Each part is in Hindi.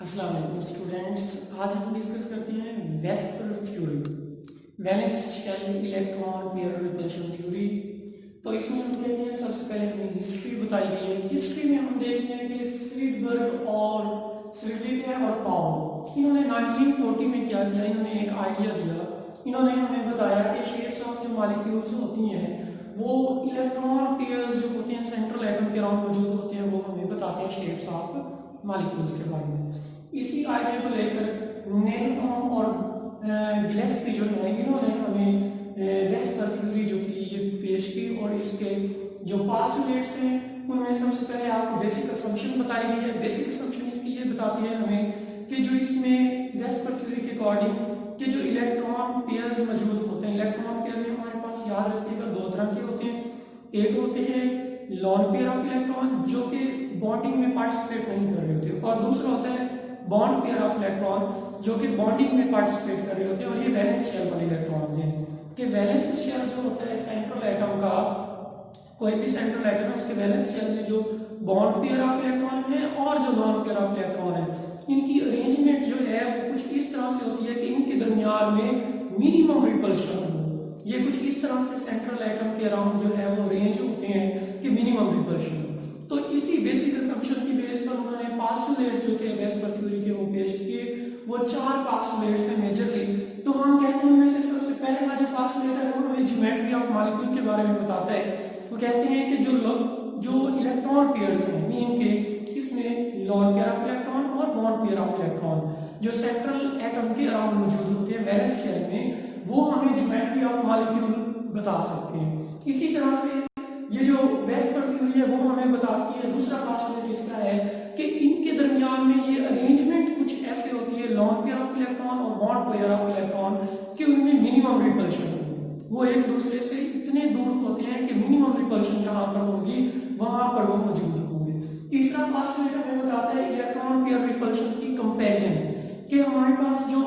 अस्सलाम वालेकुम स्टूडेंट्स। आज हम डिस्कस करते हैं VSEPR theory, valence shell electron pair repulsion theory. तो इसमें हम देखते हैं सबसे पहले हमें हिस्ट्री बताई गई है। हिस्ट्री में हम देखते हैं कि स्वीडबर्ग और स्वीडलिक और पाउल इन्होंने 1940 में क्या किया, इन्होंने एक आइडिया दिया। इन्होंने हमें बताया कि शेप्स ऑफ जो मॉलिक्यूल्स होती हैं वो इलेक्ट्रॉन पेयर्स जो होते हैं सेंट्रल एटम के अराउंड मौजूद होते हैं, वो हमें बताते हैं शेप्स ऑफ मॉलिक्यूल्स के बारे में। इसी आइडिया को लेकर नेलकॉम और गिलेस्पी जो है इन्होंने हमें वेस्पर थ्योरी जो कि ये पेश की, और इसके जो पास्टुलेट्स हैं उनमें सबसे पहले आपको बेसिक असम्पशन बताई गई है। बेसिक असम्पशन इसकी ये बताती है हमें कि जो इसमें वेस्पर थ्योरी के अकॉर्डिंग कि जो इलेक्ट्रॉन पेयर्स मौजूद होते हैं, इलेक्ट्रॉन पेयर में हमारे पास याद रखिएगा दो तरह के होते हैं। एक होते हैं लॉन पेयर ऑफ इलेक्ट्रॉन जो कि बॉन्डिंग में पार्टिसिपेट नहीं कर रहे होते, और दूसरा होता है बॉन्ड पेयर ऑफ इलेक्ट्रॉन जो कि बॉन्डिंग में पार्टिसिपेट कर रहे होते हैं। और ये वैलेंस शेल वाले इलेक्ट्रॉन होते हैं कि वैलेंस शेल जो होता है सेंट्रल एटम का, कोई भी सेंट्रल एटम है उसके वैलेंस शेल में जो बॉन्ड पेयर ऑफ इलेक्ट्रॉन है और जो नॉन पेयर ऑफ इलेक्ट्रॉन है, इनकी अरेंजमेंट जो है वो कुछ इस तरह से होती है कि इनके दरमियान में मिनिमम रिपल्शन हो। ये कुछ इस तरह से सेंट्रल एटम के अराउंड जो है वो अरेंज होते हैं कि मिनिमम रिपल्शन। तो इसी बेसिक असम्पशन की बेस पर उन्होंने पास्टुलेट जो थे वेस्पर थ्योरी के वो पेश किए। वो चार पास्टुलेट्स हैं मेजरली। तो हम कहते हैं उनमें से सबसे पहला जो पास्टुलेट है वो हमें ज्योमेट्री ऑफ मॉलिक्यूल के बारे में बताता है। वो कहते हैं कि जो इलेक्ट्रॉन पेयर्स हैं मीन के इसमें लॉन पेयर ऑफ इलेक्ट्रॉन और बॉन्ड पेयर ऑफ इलेक्ट्रॉन जो सेंट्रल एटम के अराउंड मौजूद होते हैं वैलेंस शेल में, वो हमें ज्योमेट्री ऑफ मॉलिक्यूल बता सकते हैं। इसी तरह से ये जो वेस्पर थ्योरी है वो हमें बताती है, दूसरा पास्टुलेट इसका है कि इनके दरमियान में ये अरेंजमेंट कुछ ऐसे होती है लॉन पेयर ऑफ इलेक्ट्रॉन और बॉन्ड पेयर ऑफ इलेक्ट्रॉन कि उनमें मिनिमम रिपल्शन होगी। वो एक दूसरे से इतने दूर होते हैं कि मिनिमम रिपल्शन जहां पर होगी वहां पर वो मौजूद होंगे। तीसरा पास्टुलेट हमें बताता है इलेक्ट्रॉन पेयर रिपल्शन की कंपैरिजन, कि हमारे पास जो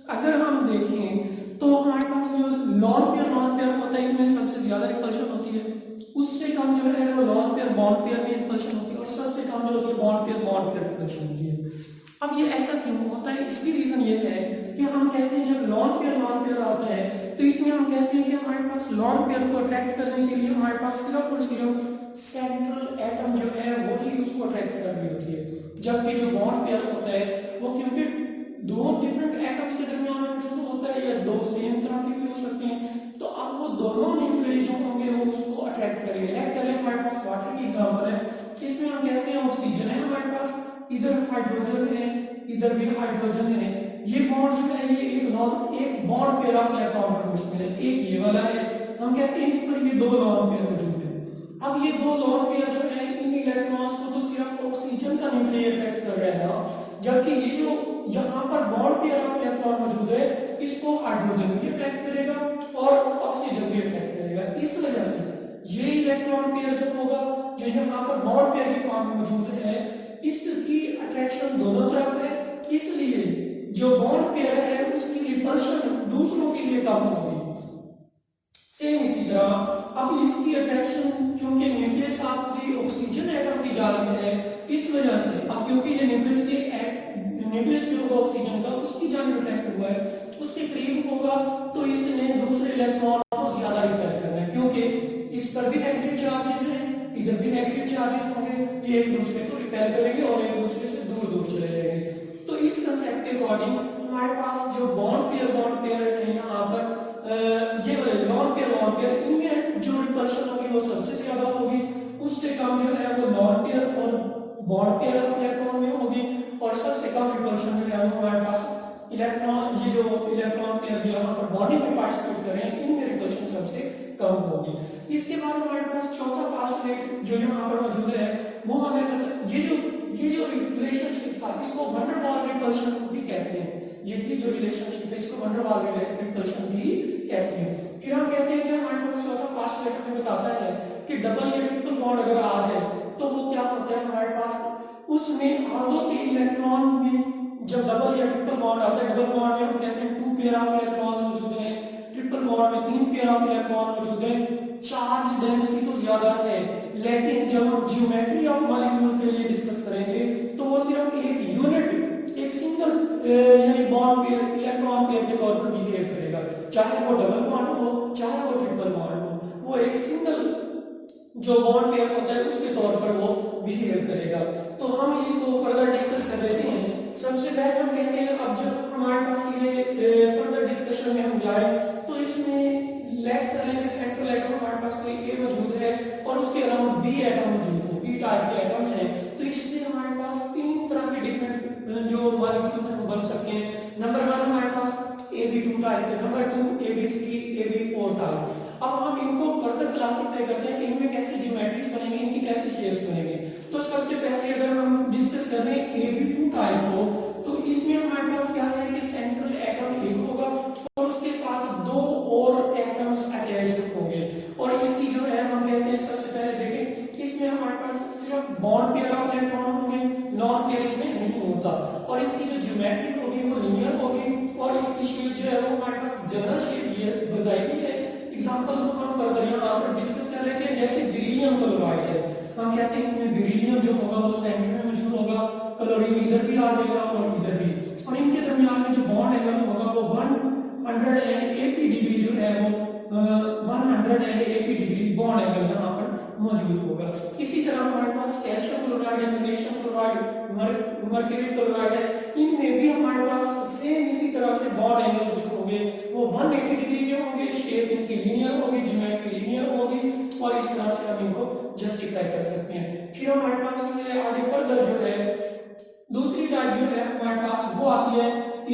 अगर हम देखें तो हमारे पास जो लॉन पेयर होता है इनमें सबसे ज्यादा रिपल्शन होती है, उससे कम जो है वो लॉन पेयर बॉन्ड पेयर में रिपल्शन होती है, और सबसे कम जो होती है बॉन्ड पेयर रिपल्शन होती है। अब ये ऐसा क्यों होता है? इसकी रीजन ये है कि हम कहते हैं जब लॉन पेयर आता है तो इसमें हम कहते हैं कि हमारे पास लॉन पेयर को अट्रैक्ट करने के लिए हमारे पास सिर्फ और सिर्फ सेंट्रल एटम जो है वही उसको अट्रैक्ट कर रही होती है, जबकि जो बॉन्ड पेयर होता है वो क्योंकि दो डिफरेंट एटम्स के दरमियान मौजूद होता है या दो सेम तरह के भी हो सकते हैं, तो अब वो दोनों न्यूक्लियस जो होंगे वो उसको अट्रैक्ट करेंगे। लेट कर लें हमारे पास वाटर की एग्जांपल है, इसमें हम कहते हैं ऑक्सीजन है हमारे पास, इधर हाइड्रोजन है, इधर भी हाइड्रोजन है। ये बॉन्ड जो है ये एक बॉन्ड पेयर ऑफ इलेक्ट्रॉन पर मुश्किल है, एक ये वाला है, हम कहते हैं इस पर ये दो लॉन पेयर मौजूद है। अब ये दो लॉन पेयर जो है इन इलेक्ट्रॉन्स को तो सिर्फ ऑक्सीजन का न्यूक्लियस अट्रैक्ट कर रहा है, जबकि ये जो यहाँ पर बॉन्ड पेयर ऑफ इलेक्ट्रॉन मौजूद है इसको हाइड्रोजन भी अट्रैक्ट करेगा और ऑक्सीजन भी अट्रैक्ट करेगा। इस वजह से ये इलेक्ट्रॉन पेयर जो होगा जो यहाँ पर बॉन्ड पेयर के फॉर्म में मौजूद है इसकी अट्रैक्शन दोनों तरफ है, इसलिए जो बॉन्ड पेयर है उसकी रिपल्शन दूसरों के लिए कम होगी। सेम इसी तरह अब इसकी अट्रैक्शन क्योंकि nucleus of the oxygen atom की जानिब है, इस वजह से अब क्योंकि ये न्यूक्लियस जो होगा ऑक्सीजन का उसकी जानिब अट्रैक्ट हुआ है, उसके करीब होगा तो इसने दूसरे इलेक्ट्रॉन को ज्यादा रिपेल करना है, क्योंकि इस पर भी नेगेटिव चार्जेस हैं, इधर भी नेगेटिव चार्जेस होंगे, ये एक दूसरे को रिपेल करेंगे और एक दूसरे से दूर दूर चले जाएंगे। तो इस कंसेप्ट के अकॉर्डिंग हमारे पास जो बॉन्ड पेयर है यहाँ पर ये वाले लॉन पेयर इनमें जो रिपल्शन होगी वो सबसे ज्यादा होगी, उससे कम जो है वो लॉन पेयर और बॉन्ड पेयर इलेक्ट्रॉन में होगी, और सबसे कम रिपल्शन जो है हमारे पास इलेक्ट्रॉन ये जो इलेक्ट्रॉन पेयर जो यहाँ पर बॉडी में पार्टिसिपेट कर रहे हैं इनमें रिपल्शन सबसे कम होगी। इसके बाद हमारे पास चौथा पास्टुलेट जो यहाँ पर मौजूद है वो हमें मतलब ये जो रिलेशनशिप था इसको वन डेर वाल रिपल्शन भी कहते हैं। ये जो रिलेशनशिप है इसको वन डेर वाल रिपल्शन भी कहते हैं। फिर हम कहते हैं कि हमारे पास चौथा पास्टुलेट हमें बताता है कि डबल या ट्रिपल बॉन्ड अगर आ जाए तो वो क्या होता है हमारे पास उसमें आधो के इलेक्ट्रॉन में जब डबल या ट्रिपल बॉन्ड आता है, डबल बॉन्ड में हम कहते हैं 2 पेयर ऑफ इलेक्ट्रॉन्स मौजूद हैं, ट्रिपल बॉन्ड में 3 पेयर ऑफ इलेक्ट्रॉन मौजूद हैं, चार्ज डेंसिटी तो ज्यादा है, लेकिन जब हम ज्योमेट्री ऑफ मॉलिक्यूल के लिए डिस्कस करेंगे तो वो सिर्फ एक यूनिट चाहे वो डबल बॉन्ड हो चाहे वो ट्रिपल बॉन्ड हो, वो एक सिंगल जो बॉन्ड पेयर होता है उसके तौर पर वो बिहेव करेगा। तो हम इसको फर्दर डिस्कस कर लेते हैं। सबसे पहले हम कहते हैं अब जब हमारे पास ये फर्दर डिस्कशन में हम जाए तो इसमें लेट कर लेंगे सेंट्रल एटम हमारे पास कोई ए मौजूद है और उसके अलावा बी एटम मौजूद है, बी टाइप के एटम्स हैं। तो इससे हमारे पास तीन तरह के डिफरेंट जो मॉलिक्यूल्स हैं वो बन सकते हैं। नंबर 1 हमारे पास AB2 टाइप है, नंबर 2 AB3 AB4 टाइप। अब हम इनको फर्दर क्लासिफाई करते हैं कि इनमें कैसे ज्योमेट्रीज बनेंगे, इनकी कैसे शेप्स बनेंगे। तो सबसे पहले अगर हम डिस्कस कर रहे हैं AB2 टाइप को, तो इसमें हमारे पास क्या है कि सेंट्रल एटम एक होगा और उसके साथ दो और एटम्स अटैच्ड होंगे। और इसकी जो है हम कहते हैं सबसे पहले देखें इसमें हमारे पास सिर्फ बॉन्ड पेयर ऑफ इलेक्ट्रॉन होंगे, नॉन पेयर इसमें नहीं होता। और इसकी जो ज्योमेट्री होगी वो लीनियर होगी और इसकी शेप जो है वो हमारे पास जनरल शेप ये बताई है। एग्जांपल्स को हम फर्दर यहां पर डिस्कस कर लेते हैं। जैसे बेरिलियम क्लोराइड है, हम कहते हैं इसमें बेरिलियम जो होगा वो सेंटर में मौजूद होगा, क्लोरीन इधर भी आ जाएगा और इधर भी, और इनके दरमियान में जो बॉन्ड एंगल होगा वो 180 डिग्री जो है वो 180 डिग्री बॉन्ड एंगल यहां पर मौजूद होगा। इसी तरह हमारे पास कैल्शियम क्लोराइड है, मैग्नीशियम क्लोराइड, मर्क्यूरी क्लोराइड है, इनमें भी हमारे पास सेम इसी तरह से बॉन्ड एंगल्स जो होंगे वो 180 डिग्री के होंगे, शेप इनकी लीनियर होगी, ज्योमेट्री लीनियर होगी और इस तरह से हम इनको जस्टिफाई कर सकते हैं। फिर हमारे पास जो है आगे फर्दर जो है दूसरी टाइप जो है हमारे पास वो आती है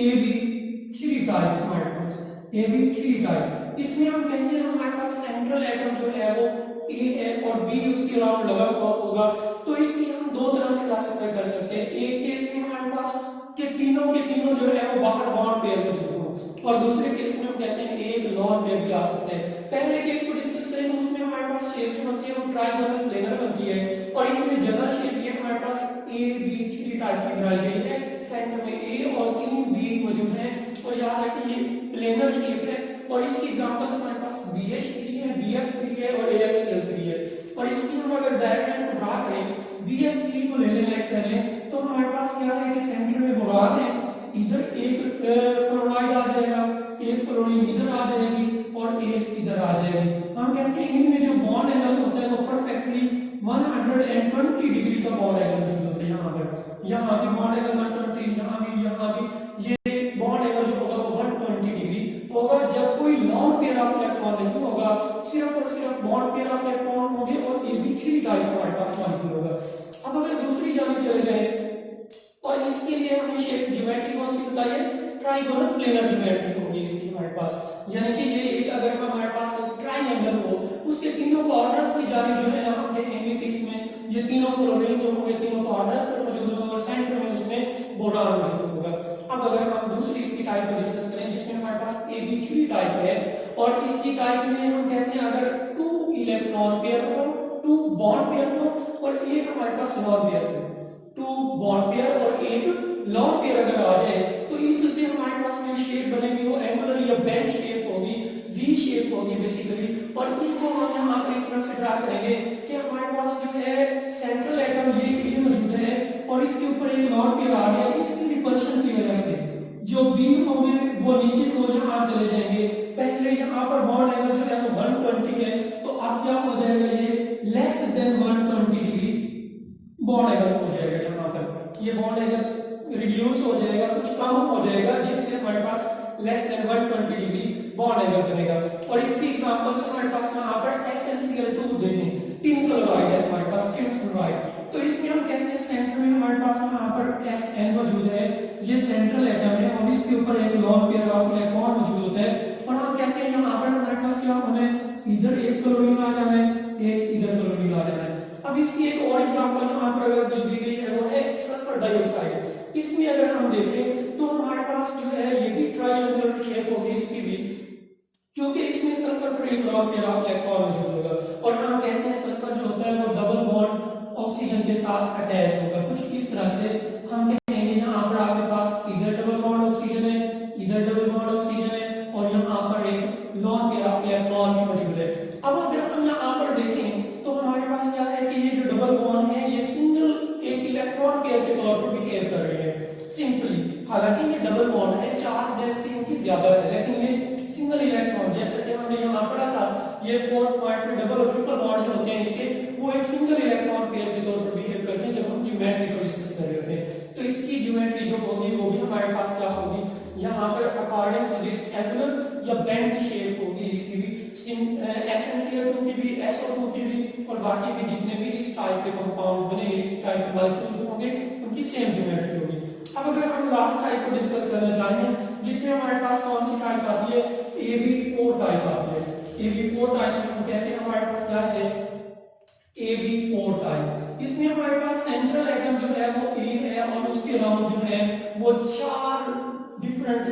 AB3 टाइप। हमारे पास AB3 टाइप, इसमें हम कहते हैं हमारे पास सेंट्रल एटम जो है वो A है और B उसके अराउंड लगा हुआ होगा। तो इसमें हम दो तरह से क्लासिफाई कर सकते हैं। एक केस में हमारे पास के तीनों जो है वो बाहर बॉन्ड पेयर मौजूद हो और दूसरे केस में हम कहते हैं एक लॉन पेयर भी आ सकते हैं। पहले केस को डिस्कस करें तो उसमें हमारे पास शेप जो बनती है वो ट्राइगोनल प्लेनर बनती है और इसमें जनरल शेप ये हमारे पास AB3 टाइप की बनाई गई है। सेंटर में A और 3 B मौजूद हैं और याद रखिए ये प्लेनर शेप है और इसकी एग्जांपल्स हमारे पास BH3 है, BF3 है और AXL3 है। और इसकी हम अगर डायग्राम को ड्रा करें, BF3 को लेने कर लें तो हमारे पास क्या है कि सेंटर में बोरान है, इधर एक फ्लोराइड आ जाएगा, एक फ्लोरीन इधर आ जाएगी और एक इधर आ जाएगी। हम कहते हैं इनमें जो बॉन्ड एंगल होता है वो परफेक्टली 120 डिग्री का बॉन्ड एंगल मौजूद होता है। यहाँ भी बॉन्ड एंगल 120, यहाँ भी ये बॉन्ड एंगल जो होगा वो 120 डिग्री होगा जब कोई लॉन्ग पेयर ऑफ इलेक्ट्रॉन नहीं होगा, सिर्फ और सिर्फ बॉन्ड पेयर ऑफ इलेक्ट्रॉन होंगे और AB3 टाइप हमारे पास मॉलिक्यूल होगा। अब अगर दूसरी जानिब चले जाए और इसके लिए हमने शेप ज्योमेट्री कौन सी बताई है, ट्राइगोनल प्लेनर ज्योमेट्री होगी इसकी हमारे पास। यानी कि ये एक अगर हमारे पास ट्रायंगल हो उसके तीनों कॉर्नर्स की जानिब जो है हम देखेंगे कि इसमें ये तीनों क्लोरीन जो होंगे तीनों कॉर्नर्स पर मौजूद होंगे और सेंटर में उसमें बोरान मौजूद होगा। अब अगर हम दूसरी इसकी टाइप को डिस्कस करें जिसमें हमारे पास AB3 टाइप है और इसकी टाइप में हम कहते हैं अगर 2 इलेक्ट्रॉन पेयर हो, 2 बॉन्ड पेयर हो और एक हमारे पास लॉन पेयर हो, 2 बॉन्ड पेयर और एक लॉन पेयर अगर आ जाए तो इससे हमारे पास जो शेप बनेगी वो एंगुलर या बेंच शेप होगी, वी शेप होगी बेसिकली। और इसको हम यहाँ पर इस तरह से ड्रा करेंगे कि हमारे पास जो है सेंट्रल एटम ये मौजूद है और इसके ऊपर एक लॉन पेयर आ गया, इसकी रिपल्शन की वजह से जो बीम होंगे वो नीचे को यहाँ चले जाएंगे। पहले यहाँ पर बॉन्ड एंगल जो है वो 120 है तो अब क्या हो जाएगा, ये less than 120 degree bond angle हो जाएगा। यहाँ पर ये बॉन्ड एंगल रिड्यूस हो जाएगा, कुछ कम हो जाएगा जिससे हमारे पास less than 120 degree bond angle बनेगा। और इसकी एग्जांपल्स हमारे पास यहाँ पर SnCl2 देखें, टिन क्लोराइड है हमारे पास, टिन क्लोराइड। तो इसमें हम कहते हैं सेंटर में हमारे पास यहाँ पर Sn मौजूद है, ये सेंट्रल एटम है और इसके ऊपर एक लॉन पेयर ऑफ इलेक्ट्रॉन मौजूद होता है और हम कहते हैं यहाँ पर हमारे पास क्या होना है, इधर एक क्लोरीन आ जाना है, एक इधर क्लोरीन आ जाना है। अब इसकी एक और एग्जांपल यहाँ पर जो दी गई है वो है सल्फर डाइऑक्साइड। इसमें अगर हम देखें तो हमारे पास जो है ये भी ट्रायंगुलर शेप होगी इसकी भी, क्योंकि इसमें सल्फर पर एक लॉन पेयर ऑफ इलेक्ट्रॉन मौजूद होगा और हम कहते हैं सल्फर जो होता है वो डबल बॉन्ड ऑक्सीजन के साथ अटैच होगा। कुछ इस तरह से हम कहेंगे यहाँ पर आपके पास इधर डबल बॉन्ड ऑक्सीजन है, इधर डबल बॉन्ड ऑक्सीजन है और यहाँ पर एक लॉन पेयर ऑफ इलेक्ट्रॉन भी मौजूद है। अब अगर हम यहाँ पर देखें तो हमारे पास क्या है कि ये जो डबल बॉन्ड है ये सिंगल एक इलेक्ट्रॉन पेयर के तौर पर बिहेव कर रहे हैं सिंपली। हालांकि ये डबल बॉन्ड है, चार्ज डेंसिटी इनकी ज्यादा है लेकिन ये सिंगल इलेक्ट्रॉन पढ़ा था, ये 4th पॉइंट में डबल और ट्रिपल बॉन्ड जो होते हैं इसके, वो एक सिंगल इलेक्ट्रॉन पेयर के तौर पर बिहेव करते हैं जब हम ज्योमेट्री को डिस्कस कर रहे होते हैं। तो इसकी ज्योमेट्री जो होगी वो भी हमारे पास क्या होगी, यहाँ पर अकॉर्डिंग टू दिस एंगुलर या बेंट शेप होगी इसकी भी, SnCl2 की भी, SO2 की भी, और बाकी भी जितने भी इस टाइप के कंपाउंड बनेंगे, इस टाइप के मॉलिक्यूल्स होंगे, उनकी सेम ज्योमेट्री होगी। अब अगर हम लास्ट टाइप को डिस्कस करना चाहें, जिसमें हमारे पास कौन सी टाइप आती है, AB4 टाइप आती है। AB4 टाइप में हम कहते हैं हमारे पास क्या है, AB4 टाइप। इसमें हमारे पास सेंट्रल एटम जो है वो A है और उसके अराउंड जो है वो 4 डिफरेंट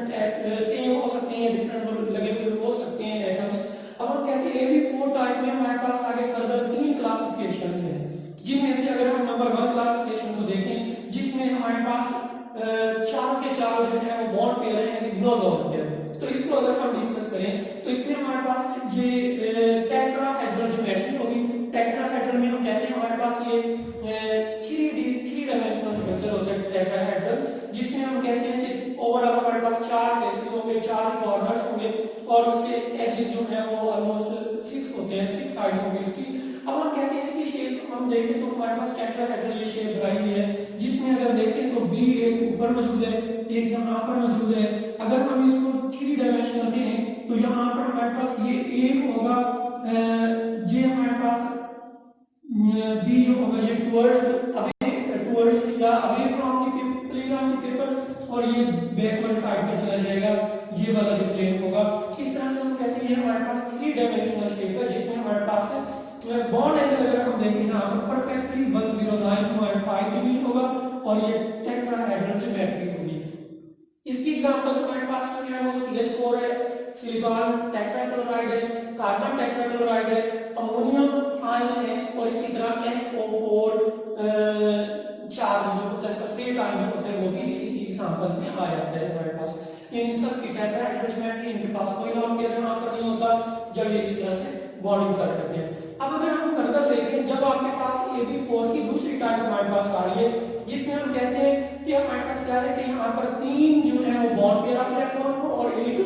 सेम हो सकते हैं, डिफरेंट लगे हुए हो सकते हैं एटम्स। अब हम कहते हैं AB4 टाइप में हमारे पास आगे फर्दर 3 क्लासिफिकेशंस हैं, जिनमें से अगर हम नंबर 1 क्लासिफिकेशन को देखें, जिसमें हमारे पास चारों के चारों जो है वो बॉन्ड पेयर है, यानी नो बॉन्ड पेयर। तो इसको अगर हम डिस्कस करें तो इसमें हमारे पास ये टेट्राहेड्रल ज्योमेट्री होगी। टेट्राहेड्रल में हम कहते हैं हमारे पास ये 3 डायमेंशनल स्ट्रक्चर होता है टेट्राहेड्रल, जिसमें हम कहते हैं कि ओवरऑल हमारे पास 4 फेसेस होंगे, 4 कॉर्नर्स होंगे और उसके एजेस जो है वो ऑलमोस्ट 6 होते हैं, 6 साइड होंगी उसकी। अब हम कहते हैं इसकी शेप हम देखें तो हमारे पास टेट्राहेड्रल ये शेप बनाई है, जिसमें अगर देखें तो B एक ऊपर मौजूद है, एक यहाँ पर मौजूद है। अगर हम इसको 3 डायमेंशनल दें तो यहाँ पर हमारे पास ये एक होगा, ये हमारे पास B जो होगा ये टुवर्ड्स या away from the plain paper, और ये बैकवर्ड साइड पर चला जाएगा, ये वाला जो प्लेन होगा। इस तरह से हम कहते हैं ये हमारे पास 3 डायमेंशनल शेप है, जिसमें हमारे पास बॉन्ड एंगल अगर हम देखें यहाँ पर परफेक्टली 109.5 डिग्री होगा और ये टेट्राहेड्रल ज्योमेट्री होगी। इसकी एग्जांपल्स हमारे पास जो है वो CH4 है, सिलिकॉन टेट्राक्लोराइड है, कार्बन टेट्राक्लोराइड है, अमोनियम आयन है, और इसी तरह SO4 चार्ज जो होता है, सल्फेट आयन जो होते हैं वो भी इसी की एग्जांपल्स में आ जाते हैं हमारे पास। इन सब की टेट्राहेड्रल ज्योमेट्री, इनके पास कोई लॉन्ग पेयर यहाँ पर नहीं होता जब ये इस तरह से बॉन्डिंग कर करते हैं। अब अगर हम फर्दर देखें, जब आपके पास AB4 की दूसरी टाइप हमारे पास आ रही है, जिसमें हम कहते हैं कि हमारे पास क्या है कि यहाँ पर 3 जो है वो बॉन्ड पेयर ऑफ इलेक्ट्रॉन हो और एक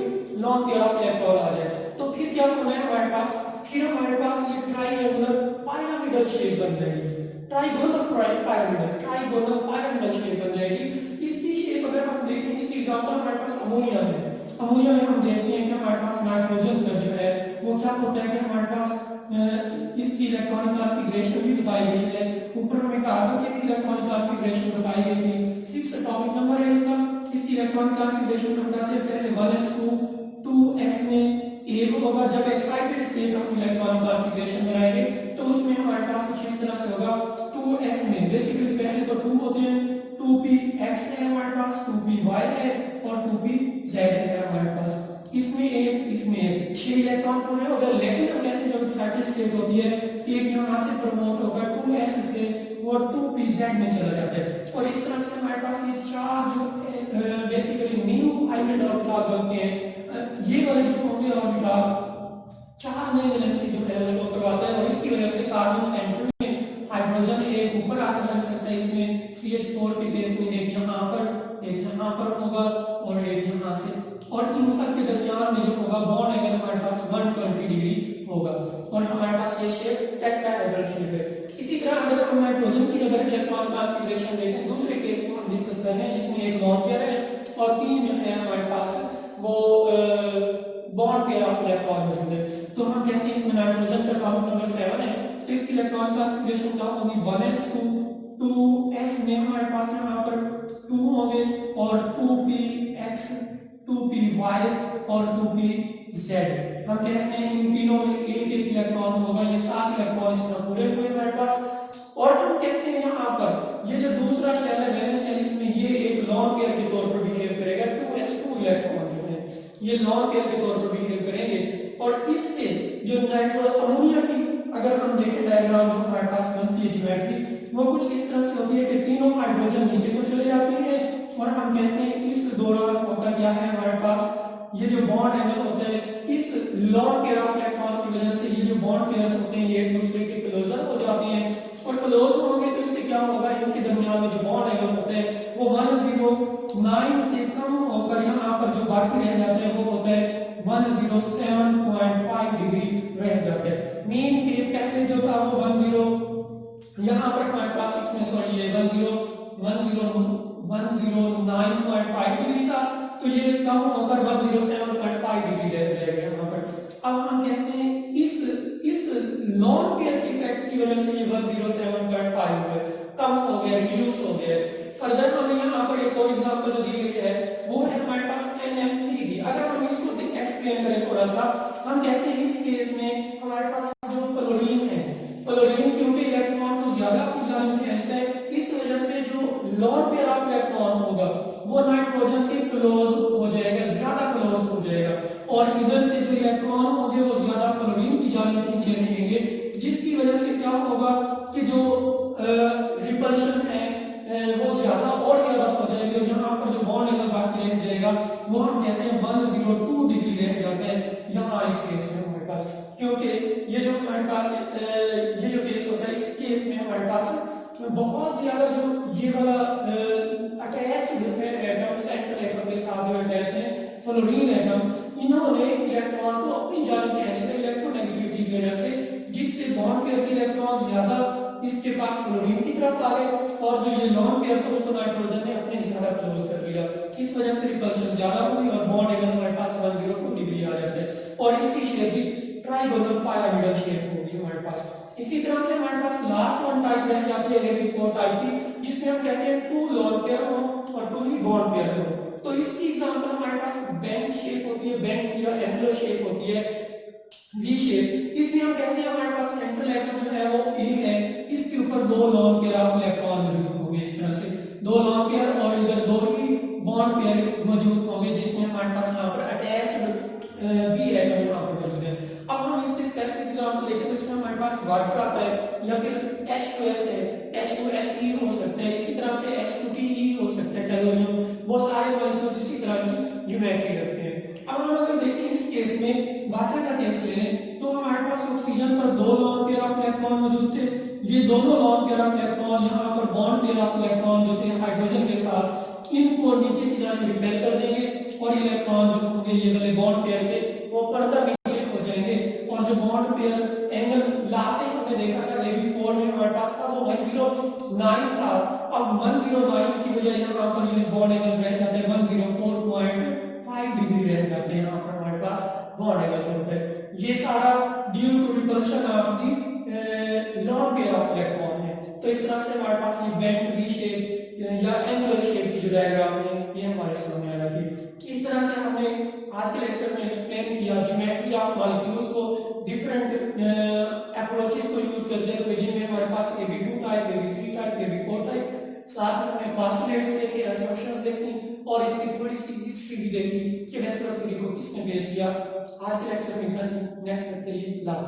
लॉन्ग पेयर ऑफ इलेक्ट्रॉन आ जाए, तो फिर क्या होना है हमारे पास, फिर हमारे पास ये ट्रायंगुलर पिरामिडल शेप बन जाएगी, ट्राइगोनल पिरामिडल शेप बन जाएगी। इसकी शेप अगर हम देखें, इसकी एग्जांपल हमारे पास अमोनिया है। अमोनिया में हम देखते हैं कि हमारे पास नाइट्रोजन का जो है वो क्या होता है कि हमारे पास इसकी इलेक्ट्रॉनिक कॉन्फ़िगरेशन भी बताई गई है, ऊपर हमें कार्बन की भी इलेक्ट्रॉनिक कॉन्फ़िगरेशन बताई गई थी, 6 एटॉमिक नंबर है इसका। इसकी इलेक्ट्रॉनिक कॉन्फ़िगरेशन को बताते हैं पहले 1s2 2s में एक होगा, जब एक्साइटेड स्टेट हम इलेक्ट्रॉनिक कॉन्फ़िगरेशन बनाएंगे तो उसमें हमारे पास कुछ इस तरह से होगा, 2s में बेसिकली पहले तो 2 होते हैं, 2px है हमारे पास, 2py है और 2pz है हमारे पास। इसमें एक 6 इलेक्ट्रॉन पूरे हो गए, लेकिन हम कहते हैं जब एक्साइटेड स्टेट होती है एक यहाँ से प्रमोट होकर 2s से वो 2pz में चला जाता है, और इस तरह से हमारे पास ये 4 जो बेसिकली न्यू हाइब्रिड ऑर्बिटल बनते हैं। ये वाले जो होंगे ऑर्बिटल 4 नए गैलेक्सी जो है वो शो करवाते हैं, और इसकी वजह से कार्बन सेंटर में हाइड्रोजन एक ऊपर आकर लग सकता है, इसमें CH4 के बेस में एक यहाँ पर होगा और एक यहाँ से, और इन सब के दरमियान में जो होगा बॉन्ड एंगल हमारे पास 120 डिग्री होगा, और हमारे पास ये शेप टेट्राहेड्रल शेप है। इसी तरह अगर हम नाइट्रोजन की अगर इलेक्ट्रॉन कॉन्फ़िगरेशन देखें, दूसरे केस को हम डिस्कस कर रहे हैं जिसमें एक बॉन्ड पेयर है और 3 जो है हमारे पास वो बॉन्ड पेयर ऑफ इलेक्ट्रॉन मौजूद है, तो हम कहते हैं इसमें नाइट्रोजन का एटॉमिक नंबर 7 है, तो इसकी इलेक्ट्रॉन कॉन्फ़िगरेशन क्या होगी, 1s2 2s में हमारे पास यहाँ पर 2 होंगे और 2px 2py और 2pz। हम कहते हैं इन तीनों में एक इलेक्ट्रॉन होगा, ये 7 इलेक्ट्रॉन इसमें पूरे हुए हमारे पास। और हम कहते हैं यहाँ पर ये जो दूसरा शेल है वैलेंस शेल, इसमें ये एक लॉन्ग पेयर के तौर पर बिहेव करेगा, 2s2 इलेक्ट्रॉन जो है ये लॉन्ग पेयर के तौर पर बिहेव करेंगे, और इससे जो अमोनिया की अगर हम देखें डायग्राम जो हमारे पास बनती है ज्योमेट्री, वो कुछ इस तरह से होती है कि तीनों हाइड्रोजन नीचे को चले जाते हैं, और हम कहते हैं इस दौरान होता क्या है हमारे पास ये जो बॉन्ड एंगल होता है, इस लॉन्ग पेयर ऑफ इलेक्ट्रॉन की वजह से ये जो बॉन्ड पेयर्स होते हैं ये एक दूसरे के क्लोजर हो जाते हैं, और क्लोज होंगे तो इसके क्या होगा, इनके दरमियान में जो बॉन्ड एंगल होते हैं वो 109 से कम होकर यहाँ पर जो बाकी रह जाते हैं वो होता है 107.5 डिग्री रह जाते हैं। मीन के पहले जो था वो 10 यहाँ पर हमारे पास इसमें सॉरी ये 109.5 डिग्री था, तो ये कम होकर 107.5 डिग्री रह जाएगा यहाँ पर। अब हम कहते हैं इस लॉन पेयर इफेक्ट की वजह से ये 107.5 कम हो गया, रिड्यूस हो गया। फर्दर हमें यहाँ पर एक और एग्जांपल जो दी गई है वो है हमारे पास NF3 की। अगर हम इसको एक्सप्लेन करें थोड़ा सा, हम कहते हैं इस केस में हमारे पास जो फ्लोरीन है, फ्लोरीन क्योंकि इलेक्ट्रॉन को ज्यादा अपनी जानिब खींचता है, इस वजह से जो लॉन पेयर ऑफ इलेक्ट्रॉन होगा वो नाइट्रोजन के क्लोज हो जाएगा, ज्यादा क्लोज हो जाएगा, और इधर से जो इलेक्ट्रॉन होंगे वो ज्यादा फ्लोरीन की जानिब खींचे रहेंगे, जिसकी वजह से क्या होगा कि जो रिपल्शन है वो ज्यादा और ज्यादा हो जाएगी, और यहाँ पर जो बॉन्ड एंगल बाकी रह जाएगा वो हम कहते हैं 102 डिग्री रह जाते हैं यहाँ इस केस में हमारे पास। क्योंकि ये जो हमारे पास ये जो केस होता है, इस केस में हमारे पास बहुत ज्यादा जो ये वाला अटैच एटम सेंट्रल एटम के साथ जो अटैच है फ्लोरीन एटम, इन्होंने इलेक्ट्रॉन को अपनी जानिब खींचते इलेक्ट्रोनेगेटिविटी की वजह से, जिससे बॉन्ड पेयर के इलेक्ट्रॉन ज्यादा इसके पास फ्लोरीन की तरफ आ गए, और जो ये लॉन पेयर था उसको नाइट्रोजन ने अपने ज्यादा क्लोज कर लिया। इस वजह से रिपल्शन ज्यादा हुई और बॉन्ड एंगल हमारे पास 102 डिग्री आ जाते हैं, और इसकी शेप भी ट्राइगोनल पिरामिडल शेप होगी हमारे पास। इसी तरह से हमारे पास लास्ट वन टाइप रह जाती है इलेक्ट्रिक टाइप की, जिसमें हम कहते हैं 2 लॉन पेयर हो और 2 ही बॉन्ड पेयर हो। तो इसकी एग्जांपल हमारे पास बैंक शेप होती है, बैंक या एंगुलर शेप होती है, वी शेप। इसमें हम कहते हैं हमारे पास सेंट्रल एटम जो है वो ए है, इसके ऊपर 2 लॉन पेयर ऑफ इलेक्ट्रॉन मौजूद होंगे, इस तरह से 2 लॉन पेयर और इधर 2 ही बॉन्ड पेयर मौजूद होंगे, जिसमें हमारे पास यहाँ पर अटैच्ड बी एटम यहाँ पर मौजूद है। अब हम इसके स्पेसिफिक एग्जांपल देखें तो इसमें हमारे पास वाटर आता है, या फिर H2S है, H2SE हो सकता है, इसी तरह से H2TE हो सकता है, टेलोनियम, वो सारे मॉलिक्यूल्स इसी तरह की ज्योमेट्री रखते हैं। अब हम अगर देखें इस केस में वाटर का केस लें तो हमारे पास ऑक्सीजन पर 2 लॉन पेयर ऑफ इलेक्ट्रॉन मौजूद थे, ये दोनों लॉन पेयर ऑफ इलेक्ट्रॉन यहाँ पर बॉन्ड पेयर ऑफ इलेक्ट्रॉन जो थे हाइड्रोजन के साथ, इनको नीचे की जानिब रिपेल कर देंगे, और इलेक्ट्रॉन जो होंगे ये वाले बॉन्ड पेयर के वो फर्दर नीचे हो जाएंगे, और जो bond pair angle last time हमने देखा था लेकिन 4 में हमारे पास था वो 109 था, अब 109 की बजाय यहाँ पर ये बॉन्ड एंगल रह जाते हैं 104.5 डिग्री रह जाते हैं, यहाँ पर हमारे पास बॉन्ड एंगल जो होता है। ये सारा due to repulsion of the lone pair of electron है। तो इस तरह से हमारे पास ये बेंट वी शेप या एंगुलर शेप की जो डायग्राम है ये हमारे सामने आ रही है। इस तरह से हमने आज के लेक्चर में एक्सप्लेन किया ज्योमेट्री ऑफ मॉलिक्यूल्स को, डिफरेंट अप्रोचेस को यूज करते हुए, जिनमें हमारे पास AB2 type, AB3 type, AB4 type, साथ में हमने पोस्टुलेट्स देखे, असम्पशंस देखी, और इसकी थोड़ी सी हिस्ट्री भी देखी कि वेस्टर थ्योरी को किसने बेस किया। आज के लेक्चर में नेक्स्ट लेक्चर के लिए लाभ